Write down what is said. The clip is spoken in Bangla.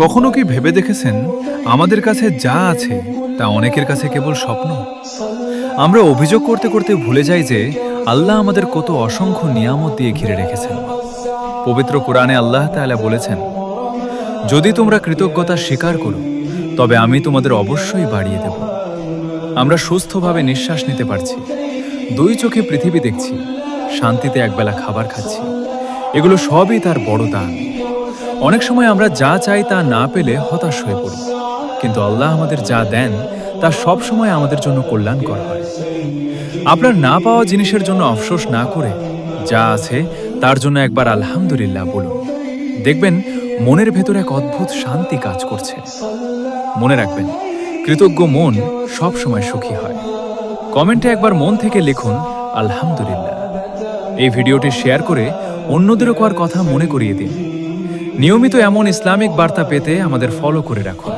কখনো কি ভেবে দেখেছেন আমাদের কাছে যা আছে তা অনেকের কাছে কেবল স্বপ্ন? আমরা অভিযোগ করতে করতে ভুলে যাই যে আল্লাহ আমাদের কত অসংখ্য নিয়ামত দিয়ে ঘিরে রেখেছেন। পবিত্র কোরআনে আল্লাহ তাআলা বলেছেন, যদি তোমরা কৃতজ্ঞতা স্বীকার করো তবে আমি তোমাদের অবশ্যই বাড়িয়ে দেব। আমরা সুস্থভাবে নিঃশ্বাস নিতে পারছি, দুই চোখে পৃথিবী দেখছি, শান্তিতে একবেলা খাবার খাচ্ছি। এগুলো সবই তার বড় দান। অনেক সময় আমরা যা চাই তা না পেলে হতাশ হয়ে পড়ি, কিন্তু আল্লাহ আমাদের যা দেন তা সব সময় আমাদের জন্য কল্যাণকর হয়। আপনার না পাওয়া জিনিসের জন্য আফসোস না করে যা আছে তার জন্য একবার আলহামদুলিল্লাহ বলুন। দেখবেন মনের ভেতর এক অদ্ভুত শান্তি কাজ করছে। মনে রাখবেন, কৃতজ্ঞ মন সব সময় সুখী হয়। কমেন্টে একবার মন থেকে লিখুন আলহামদুলিল্লাহ। এই ভিডিওটি শেয়ার করে অন্যদেরও কার কথা মনে করিয়ে দিন। নিয়মিত এমন ইসলামিক বার্তা পেতে আমাদের ফলো করে রাখুন।